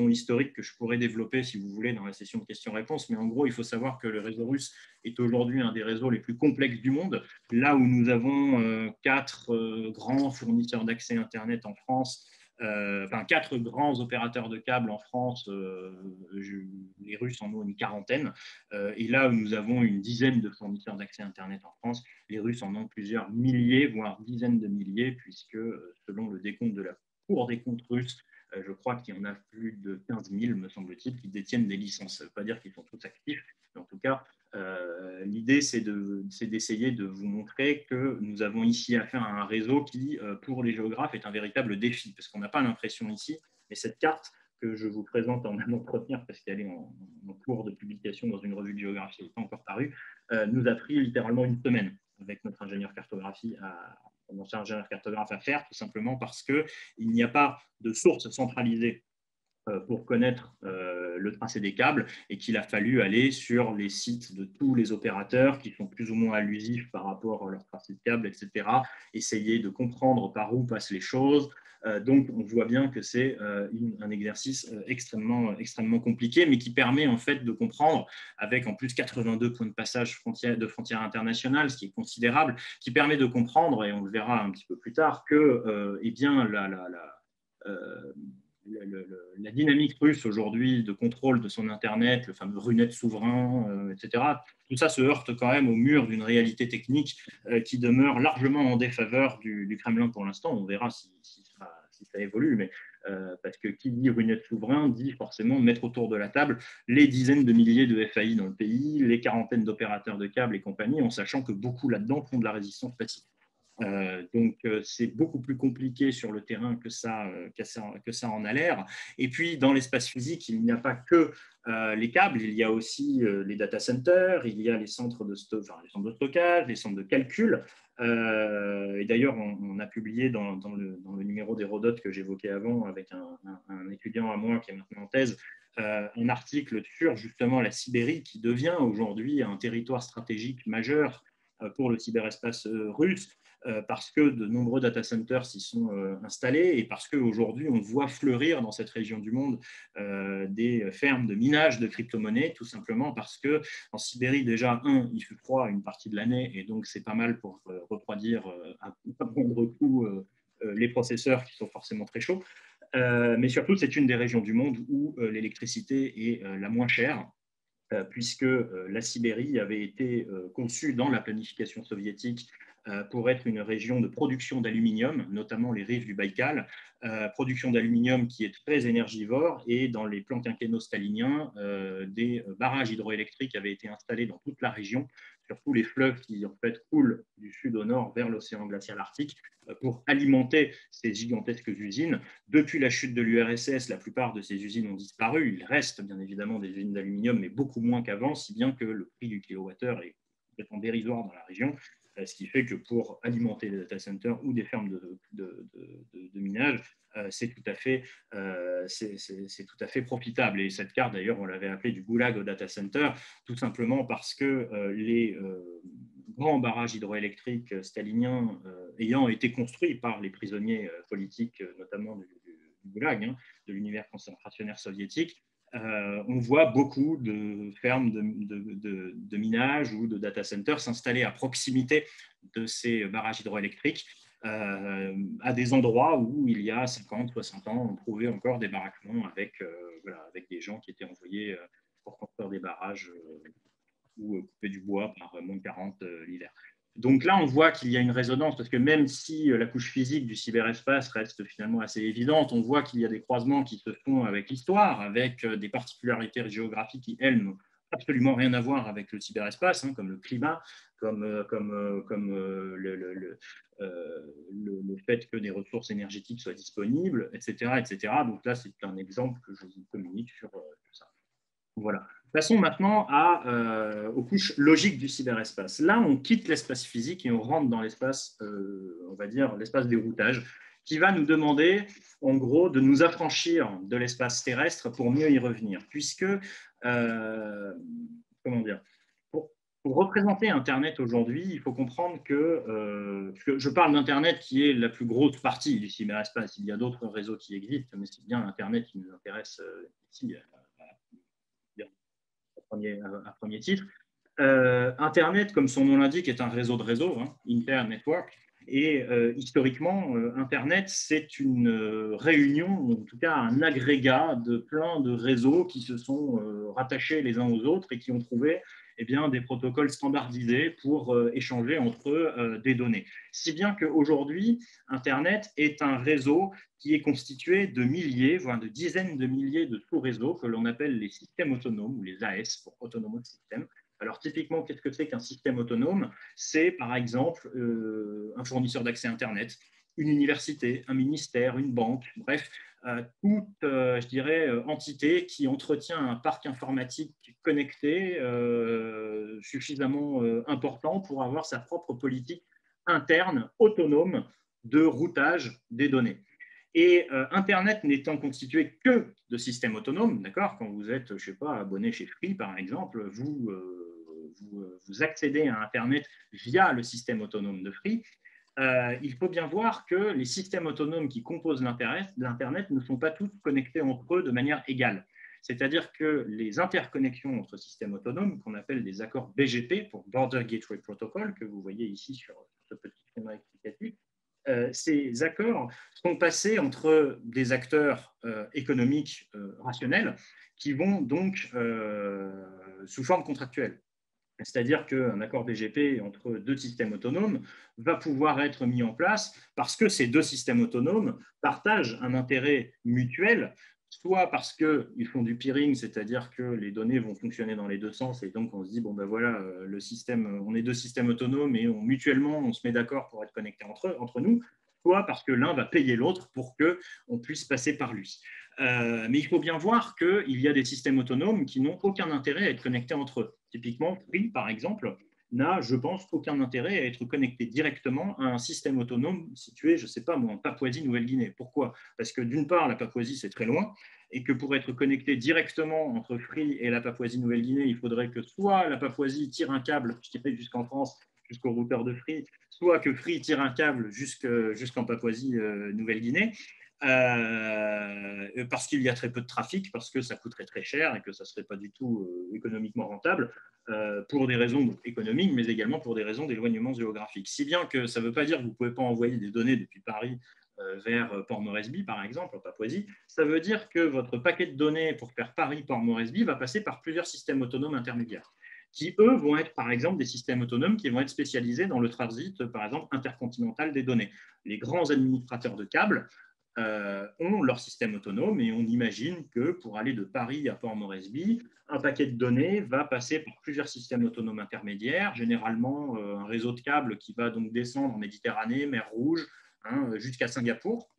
historiques que je pourrais développer si vous voulez dans la session de questions-réponses. Mais en gros, il faut savoir que le réseau russe est aujourd'hui un des réseaux les plus complexes du monde. Là où nous avons quatre grands fournisseurs d'accès Internet en France, quatre grands opérateurs de câbles en France, les Russes en ont une quarantaine. Et là où nous avons une dizaine de fournisseurs d'accès Internet en France, les Russes en ont plusieurs milliers, voire dizaines de milliers, puisque selon le décompte de la Cour des comptes russe, je crois qu'il y en a plus de 15 000, me semble-t-il, qui détiennent des licences. Ça ne veut pas dire qu'ils sont tous actifs, mais en tout cas, l'idée, c'est d'essayer de vous montrer que nous avons ici affaire à un réseau qui, pour les géographes, est un véritable défi, parce qu'on n'a pas l'impression ici, mais cette carte que je vous présente en avant-première, parce qu'elle est en cours de publication dans une revue de géographie, elle n'est pas encore parue, nous a pris littéralement une semaine avec notre ingénieur cartographe à faire, tout simplement parce qu'il n'y a pas de source centralisée pour connaître le tracé des câbles et qu'il a fallu aller sur les sites de tous les opérateurs qui sont plus ou moins allusifs par rapport à leur tracé de câbles, etc. Essayer de comprendre par où passent les choses. Donc, on voit bien que c'est un exercice extrêmement compliqué, mais qui permet en fait de comprendre, avec en plus 82 points de passage de frontières internationales, ce qui est considérable, qui permet de comprendre, et on le verra un petit peu plus tard, que eh bien, la dynamique russe aujourd'hui de contrôle de son Internet, le fameux RUNET souverain, etc., tout ça se heurte quand même au mur d'une réalité technique qui demeure largement en défaveur du Kremlin pour l'instant. On verra si ça évolue, mais parce que qui dit RUNET souverain dit forcément mettre autour de la table les dizaines de milliers de FAI dans le pays, les quarantaines d'opérateurs de câbles et compagnie, en sachant que beaucoup là-dedans font de la résistance passive. Donc, c'est beaucoup plus compliqué sur le terrain que ça en a l'air. Et puis, dans l'espace physique, il n'y a pas que les câbles, il y a aussi les data centers, il y a les centres de stockage, les centres de calcul. Et d'ailleurs, on a publié dans le numéro d'Hérodote que j'évoquais avant avec un étudiant à moi qui est maintenant en thèse, un article sur justement la Sibérie qui devient aujourd'hui un territoire stratégique majeur pour le cyberespace russe, parce que de nombreux data centers s'y sont installés et parce qu'aujourd'hui, on voit fleurir dans cette région du monde des fermes de minage de crypto-monnaies, tout simplement parce qu'en Sibérie, déjà, il fait froid une partie de l'année et donc c'est pas mal pour refroidir à moindre coût les processeurs qui sont forcément très chauds. Mais surtout, c'est une des régions du monde où l'électricité est la moins chère, puisque la Sibérie avait été conçue dans la planification soviétique pour être une région de production d'aluminium, notamment les rives du Baïkal, production d'aluminium qui est très énergivore, et dans les plans quinquennaux staliniens, des barrages hydroélectriques avaient été installés dans toute la région, sur tous les fleuves qui en fait coulent du sud au nord vers l'océan glacial arctique, pour alimenter ces gigantesques usines. Depuis la chute de l'URSS, la plupart de ces usines ont disparu. Il reste bien évidemment des usines d'aluminium, mais beaucoup moins qu'avant, si bien que le prix du kilowattheure est complètement dérisoire dans la région, ce qui fait que pour alimenter des data centers ou des fermes de minage, c'est tout à fait profitable. Et cette carte, d'ailleurs, on l'avait appelée du goulag au data center, tout simplement parce que les grands barrages hydroélectriques staliniens ayant été construits par les prisonniers politiques, notamment du goulag, de l'univers concentrationnaire soviétique, on voit beaucoup de fermes de minage ou de data centers s'installer à proximité de ces barrages hydroélectriques, à des endroits où il y a 50, 60 ans, on trouvait encore des baraquements avec des gens qui étaient envoyés pour construire des barrages ou couper du bois par moins 40 l'hiver. Donc là, on voit qu'il y a une résonance, parce que même si la couche physique du cyberespace reste finalement assez évidente, on voit qu'il y a des croisements qui se font avec l'histoire, avec des particularités géographiques qui, elles, n'ont absolument rien à voir avec le cyberespace, comme le climat, comme le fait que des ressources énergétiques soient disponibles, etc., etc. Donc là, c'est un exemple que je vous communique sur ça. Voilà. Passons maintenant aux couches logiques du cyberespace. Là, on quitte l'espace physique et on rentre dans l'espace, on va dire, l'espace des routages, qui va nous demander, en gros, de nous affranchir de l'espace terrestre pour mieux y revenir. Puisque, comment dire, pour représenter Internet aujourd'hui, il faut comprendre que je parle d'Internet qui est la plus grosse partie du cyberespace. Il y a d'autres réseaux qui existent, mais c'est bien Internet qui nous intéresse ici. À premier titre. Internet, comme son nom l'indique, est un réseau de réseaux, Inter-Network. Et historiquement, Internet, c'est une réunion, en tout cas un agrégat de plein de réseaux qui se sont rattachés les uns aux autres et qui ont trouvé des protocoles standardisés pour échanger entre eux des données. Si bien qu'aujourd'hui, Internet est un réseau qui est constitué de milliers, voire de dizaines de milliers de sous-réseaux que l'on appelle les systèmes autonomes ou les AS pour Autonomous System. Alors typiquement, qu'est-ce que c'est qu'un système autonome? C'est par exemple un fournisseur d'accès Internet, une université, un ministère, une banque, bref, toute, je dirais, entité qui entretient un parc informatique connecté suffisamment important pour avoir sa propre politique interne, autonome, de routage des données. Et Internet n'étant constitué que de systèmes autonomes, d'accord, quand vous êtes, je ne sais pas, abonné chez Free, par exemple, vous accédez à Internet via le système autonome de Free. Il faut bien voir que les systèmes autonomes qui composent l'Internet ne sont pas tous connectés entre eux de manière égale. C'est-à-dire que les interconnexions entre systèmes autonomes, qu'on appelle des accords BGP, pour Border Gateway Protocol, que vous voyez ici sur ce petit schéma explicatif, ces accords sont passés entre des acteurs économiques rationnels qui vont donc sous forme contractuelle. C'est-à-dire qu'un accord BGP entre deux systèmes autonomes va pouvoir être mis en place parce que ces deux systèmes autonomes partagent un intérêt mutuel, soit parce qu'ils font du peering, c'est-à-dire que les données vont fonctionner dans les deux sens, et donc on se dit, bon ben voilà, le système, on est deux systèmes autonomes et mutuellement on se met d'accord pour être connectés entre nous, soit parce que l'un va payer l'autre pour qu'on puisse passer par lui. Mais il faut bien voir qu'il y a des systèmes autonomes qui n'ont aucun intérêt à être connectés entre eux. Typiquement, Free, par exemple, n'a, je pense, aucun intérêt à être connecté directement à un système autonome situé, je ne sais pas moi, en Papouasie-Nouvelle-Guinée. Pourquoi? Parce que d'une part, la Papouasie, c'est très loin, et que pour être connecté directement entre Free et la Papouasie-Nouvelle-Guinée, il faudrait que soit la Papouasie tire un câble, je dirais jusqu'en France, jusqu'au routeur de Free, soit que Free tire un câble jusqu'en Papouasie-Nouvelle-Guinée. Parce qu'il y a très peu de trafic, parce que ça coûterait très cher et que ça ne serait pas du tout économiquement rentable, pour des raisons économiques, mais également pour des raisons d'éloignement géographique. Si bien que ça ne veut pas dire que vous ne pouvez pas envoyer des données depuis Paris vers Port Moresby, par exemple, en Papouasie. Ça veut dire que votre paquet de données pour faire Paris-Port Moresby va passer par plusieurs systèmes autonomes intermédiaires, qui, eux, vont être, par exemple, des systèmes autonomes qui vont être spécialisés dans le transit, par exemple, intercontinental des données. Les grands administrateurs de câbles ont leur système autonome et on imagine que pour aller de Paris à Port Moresby, un paquet de données va passer par plusieurs systèmes autonomes intermédiaires, généralement un réseau de câbles qui va donc descendre en Méditerranée, mer Rouge, jusqu'à Singapour,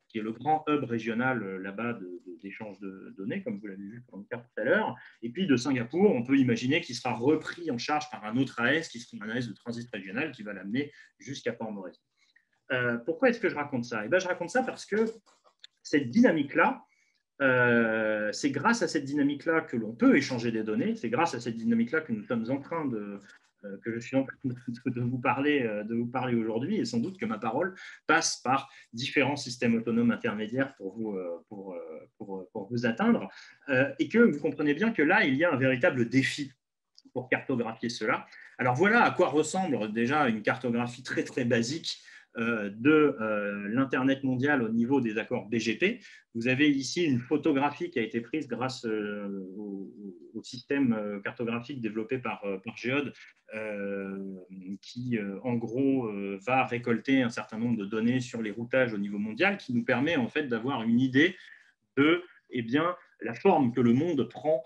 qui est le grand hub régional là-bas d'échange de données, comme vous l'avez vu sur une carte tout à l'heure. Et puis de Singapour, on peut imaginer qu'il sera repris en charge par un autre AS, qui sera un AS de transit régional, qui va l'amener jusqu'à Port Moresby. Pourquoi est-ce que je raconte ça? Je raconte ça parce que cette dynamique-là, c'est grâce à cette dynamique-là que l'on peut échanger des données, c'est grâce à cette dynamique-là que nous sommes en train que je suis en train de vous parler aujourd'hui, et sans doute que ma parole passe par différents systèmes autonomes intermédiaires pour vous atteindre, et que vous comprenez bien que là, il y a un véritable défi pour cartographier cela. Alors voilà à quoi ressemble déjà une cartographie très très basique de l'Internet mondial au niveau des accords BGP. Vous avez ici une photographie qui a été prise grâce au système cartographique développé par Geode, qui en gros va récolter un certain nombre de données sur les routages au niveau mondial, qui nous permet en fait d'avoir une idée de la forme que le monde prend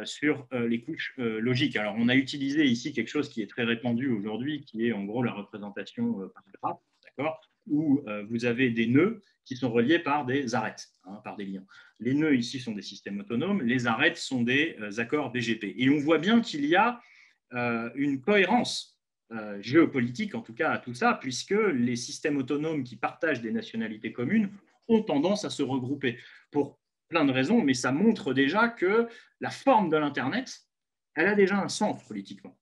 sur les couches logiques. Alors, on a utilisé ici quelque chose qui est très répandu aujourd'hui, qui est en gros la représentation par graphe, d'accord, où vous avez des nœuds qui sont reliés par des arêtes, par des liens. Les nœuds ici sont des systèmes autonomes, les arêtes sont des accords BGP. Et on voit bien qu'il y a une cohérence géopolitique, en tout cas à tout ça, puisque les systèmes autonomes qui partagent des nationalités communes ont tendance à se regrouper pour plein de raisons, mais ça montre déjà que la forme de l'Internet, elle a déjà un sens politiquement.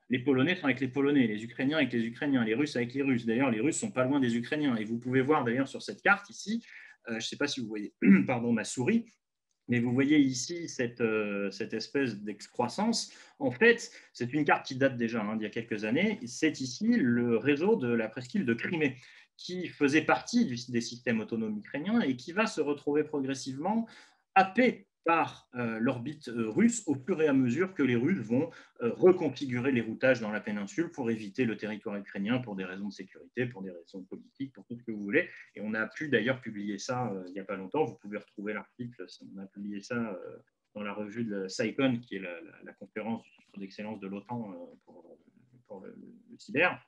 Les Polonais sont avec les Polonais, les Ukrainiens avec les Ukrainiens, les Russes avec les Russes. D'ailleurs, les Russes ne sont pas loin des Ukrainiens. Et vous pouvez voir d'ailleurs sur cette carte ici, je ne sais pas si vous voyez pardon, ma souris, mais vous voyez ici cette espèce d'excroissance. En fait, c'est une carte qui date déjà d'il y a quelques années. C'est ici le réseau de la presqu'île de Crimée, qui faisait partie des systèmes autonomes ukrainiens et qui va se retrouver progressivement happé par l'orbite russe au fur et à mesure que les Russes vont reconfigurer les routages dans la péninsule pour éviter le territoire ukrainien pour des raisons de sécurité, pour des raisons politiques, pour tout ce que vous voulez. Et on a pu d'ailleurs publier ça il n'y a pas longtemps. Vous pouvez retrouver l'article, on a publié ça dans la revue de SciCon, qui est la conférence du centre d'excellence de l'OTAN pour le cyber.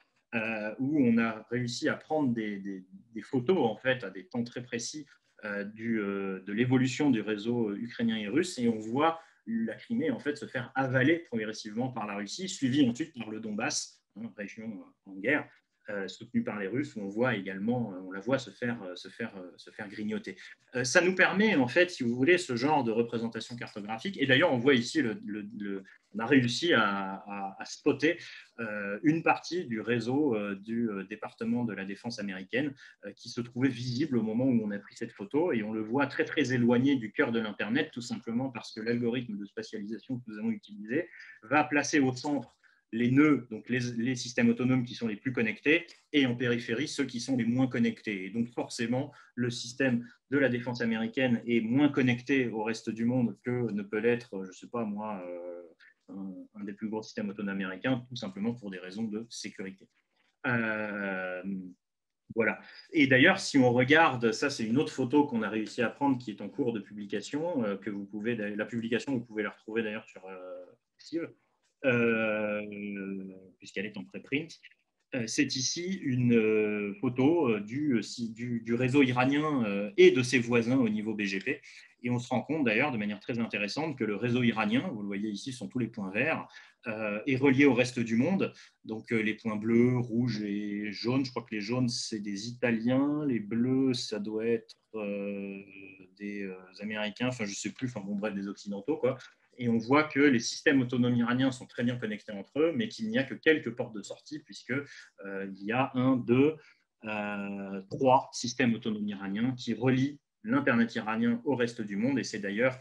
Où on a réussi à prendre des photos en fait à des temps très précis de l'évolution du réseau ukrainien et russe, et on voit la Crimée en fait se faire avaler progressivement par la Russie, suivie ensuite par le Donbass, région en guerre, soutenue par les Russes, où on voit également, on la voit se faire grignoter. Ça nous permet en fait, si vous voulez, ce genre de représentation cartographique. Et d'ailleurs, on voit ici, on a réussi à spotter une partie du réseau du département de la défense américaine qui se trouvait visible au moment où on a pris cette photo, et on le voit très très éloigné du cœur de l'Internet, tout simplement parce que l'algorithme de spatialisation que nous avons utilisé va placer au centre les nœuds, donc les systèmes autonomes qui sont les plus connectés, et en périphérie ceux qui sont les moins connectés. Et donc forcément, le système de la défense américaine est moins connecté au reste du monde que ne peut l'être, je ne sais pas moi, un des plus gros systèmes autonomes américains, tout simplement pour des raisons de sécurité. Voilà. Et d'ailleurs, si on regarde, ça c'est une autre photo qu'on a réussi à prendre qui est en cours de publication, que vous pouvez, la publication, vous pouvez la retrouver d'ailleurs sur Steve, puisqu'elle est en préprint. C'est ici une photo du réseau iranien et de ses voisins au niveau BGP. Et on se rend compte d'ailleurs de manière très intéressante que le réseau iranien, vous le voyez ici, sont tous les points verts, est relié au reste du monde. Donc les points bleus, rouges et jaunes, je crois que les jaunes, c'est des Italiens, les bleus, ça doit être des Américains, enfin je ne sais plus, enfin bon bref, des Occidentaux, quoi. Et on voit que les systèmes autonomes iraniens sont très bien connectés entre eux, mais qu'il n'y a que quelques portes de sortie, puisque il y a un, deux, trois systèmes autonomes iraniens qui relient l'Internet iranien au reste du monde. Et c'est d'ailleurs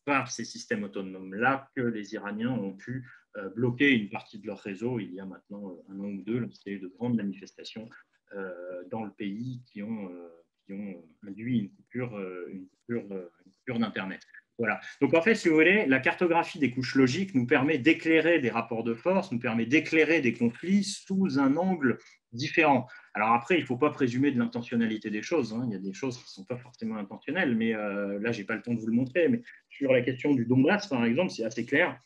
par ces systèmes autonomes-là que les Iraniens ont pu bloquer une partie de leur réseau il y a maintenant un an ou deux. C'était de grandes manifestations dans le pays qui ont induit une coupure d'Internet. Voilà. Donc en fait, si vous voulez, la cartographie des couches logiques nous permet d'éclairer des rapports de force, nous permet d'éclairer des conflits sous un angle différent. Alors après, il ne faut pas présumer de l'intentionnalité des choses, hein. Il y a des choses qui ne sont pas forcément intentionnelles, mais là, je n'ai pas le temps de vous le montrer. Mais sur la question du Donbass, par exemple, c'est assez clair.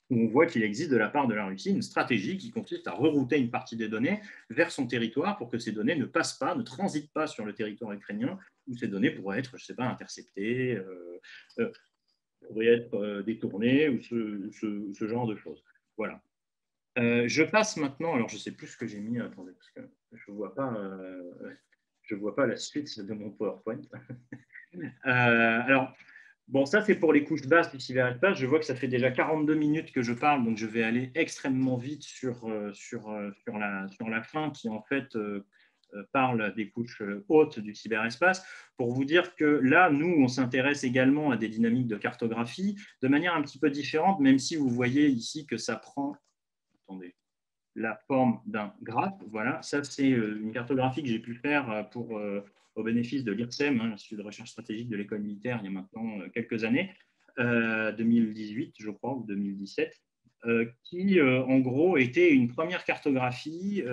On voit qu'il existe de la part de la Russie une stratégie qui consiste à rerouter une partie des données vers son territoire pour que ces données ne passent pas, ne transitent pas sur le territoire ukrainien, où ces données pourraient être, je ne sais pas, interceptées, pourrait être détourné ou ce genre de choses. Voilà. Je passe maintenant, alors je ne sais plus ce que j'ai mis, attendez, parce que je ne vois pas la suite de mon PowerPoint. Alors, bon, ça c'est pour les couches basses du cyberespace. Je vois que ça fait déjà 42 minutes que je parle, donc je vais aller extrêmement vite sur la fin qui en fait parle des couches hautes du cyberespace, pour vous dire que là, nous, on s'intéresse également à des dynamiques de cartographie de manière un petit peu différente, même si vous voyez ici que ça prend, attendez, la forme d'un graphe. Voilà, ça c'est une cartographie que j'ai pu faire au bénéfice de l'IRSEM, hein, l'Institut de recherche stratégique de l'école militaire, il y a maintenant quelques années, 2018 je crois, ou 2017, qui en gros était une première cartographie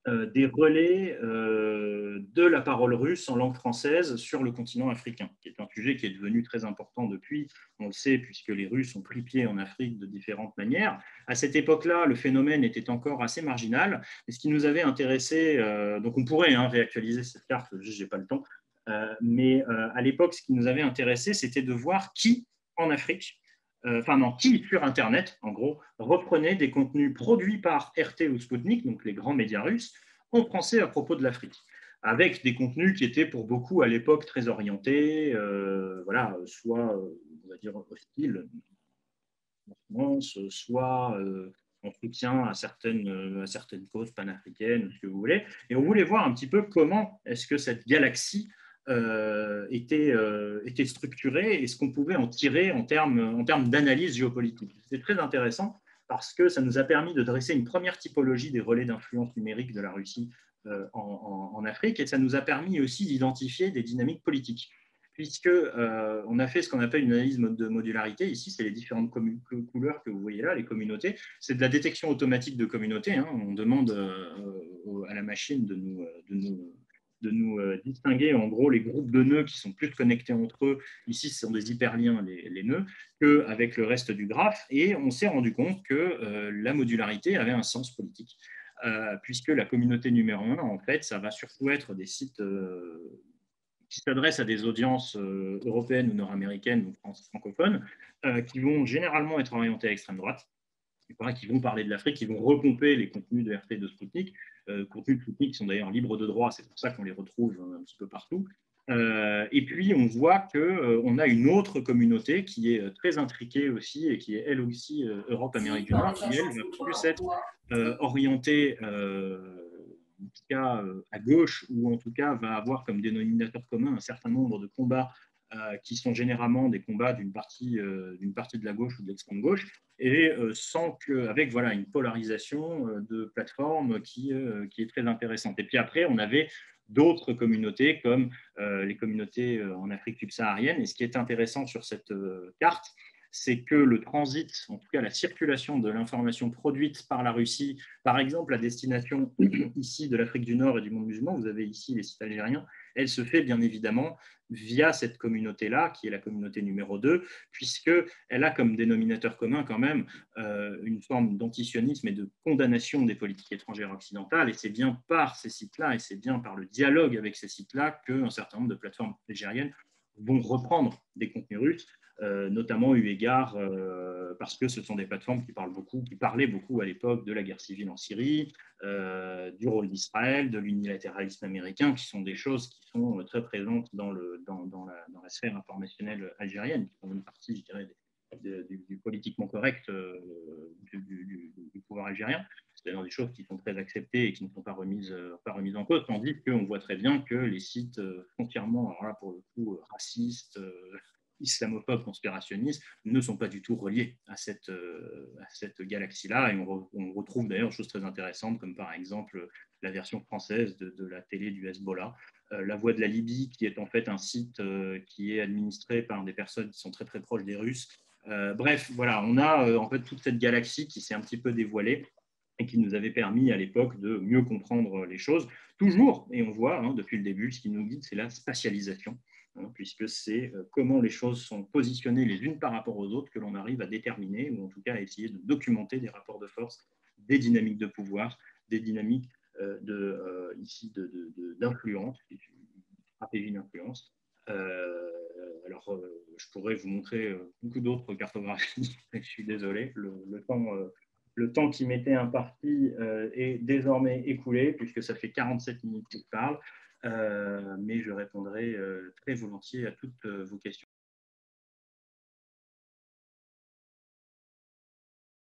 des relais de la parole russe en langue française sur le continent africain, qui est un sujet qui est devenu très important depuis, on le sait, puisque les Russes ont pris pied en Afrique de différentes manières. À cette époque-là, le phénomène était encore assez marginal, et ce qui nous avait intéressé, donc on pourrait réactualiser cette carte, je n'ai pas le temps, mais à l'époque, ce qui nous avait intéressé, c'était de voir qui, en Afrique, enfin non, qui sur Internet, en gros, reprenait des contenus produits par RT ou Sputnik, donc les grands médias russes, en français à propos de l'Afrique, avec des contenus qui étaient pour beaucoup à l'époque très orientés, voilà, soit, on va dire, hostiles, soit en soutien à certaines causes panafricaines, ce que vous voulez. Et on voulait voir un petit peu comment est-ce que cette galaxie était structurée et ce qu'on pouvait en tirer en termes d'analyse géopolitique. C'est très intéressant parce que ça nous a permis de dresser une première typologie des relais d'influence numérique de la Russie en Afrique, et ça nous a permis aussi d'identifier des dynamiques politiques, puisque on a fait ce qu'on appelle une analyse de modularité. Ici, c'est les différentes couleurs que vous voyez là, les communautés. C'est de la détection automatique de communautés, hein. On demande à la machine de nous distinguer en gros les groupes de nœuds qui sont plus connectés entre eux. Ici, ce sont des hyperliens, les nœuds, qu'avec le reste du graphe. Et on s'est rendu compte que la modularité avait un sens politique, puisque la communauté numéro 1, en fait, ça va surtout être des sites qui s'adressent à des audiences européennes ou nord-américaines ou francophones, qui vont généralement être orientés à l'extrême droite, qui vont parler de l'Afrique, qui vont repomper les contenus de RT de Sputnik, contenus de Sputnik qui sont d'ailleurs libres de droit, c'est pour ça qu'on les retrouve un petit peu partout. Et puis, on voit qu'on a une autre communauté qui est très intriquée aussi et qui est elle aussi Europe-Amérique du Nord, qui elle va plus être orientée en tout cas à gauche, ou en tout cas va avoir comme dénominateur commun un certain nombre de combats qui sont généralement des combats d'une partie de la gauche ou de l'extrême gauche, et avec voilà, une polarisation de plateformes qui est très intéressante. Et puis après, on avait d'autres communautés comme les communautés en Afrique subsaharienne. Et ce qui est intéressant sur cette carte, c'est que le transit, en tout cas la circulation de l'information produite par la Russie, par exemple à destination ici de l'Afrique du Nord et du monde musulman, vous avez ici les sites algériens, elle se fait bien évidemment via cette communauté-là, qui est la communauté numéro 2, puisqu'elle a comme dénominateur commun quand même une forme d'antisionisme et de condamnation des politiques étrangères occidentales. Et c'est bien par ces sites-là, et c'est bien par le dialogue avec ces sites-là qu'un certain nombre de plateformes algériennes vont reprendre des contenus russes, notamment eu égard parce que ce sont des plateformes qui parlent beaucoup, qui parlaient beaucoup à l'époque de la guerre civile en Syrie, du rôle d'Israël, de l'unilatéralisme américain, qui sont des choses qui sont très présentes dans la sphère informationnelle algérienne, qui sont une partie, je dirais, du politiquement correct du pouvoir algérien. C'est-à-dire des choses qui sont très acceptées et qui ne sont pas remises en cause, tandis qu'on voit très bien que les sites foncièrement, alors là pour le coup, racistes, islamophobes, conspirationnistes, ne sont pas du tout reliés à cette galaxie-là. Et on retrouve d'ailleurs des choses très intéressantes, comme par exemple la version française de la télé du Hezbollah, La Voix de la Libye, qui est en fait un site qui est administré par des personnes qui sont très très proches des Russes. Bref, voilà, on a en fait toute cette galaxie qui s'est un petit peu dévoilée et qui nous avait permis à l'époque de mieux comprendre les choses. Toujours, et on voit depuis le début, ce qui nous guide, c'est la spatialisation, puisque c'est comment les choses sont positionnées les unes par rapport aux autres que l'on arrive à déterminer, ou en tout cas à essayer de documenter des rapports de force, des dynamiques de pouvoir, des dynamiques ici d'influence, stratégie d'influence. Alors, je pourrais vous montrer beaucoup d'autres cartographies, je suis désolé, le temps qui m'était imparti est désormais écoulé, puisque ça fait 47 minutes que je parle, mais je répondrai très volontiers à toutes vos questions.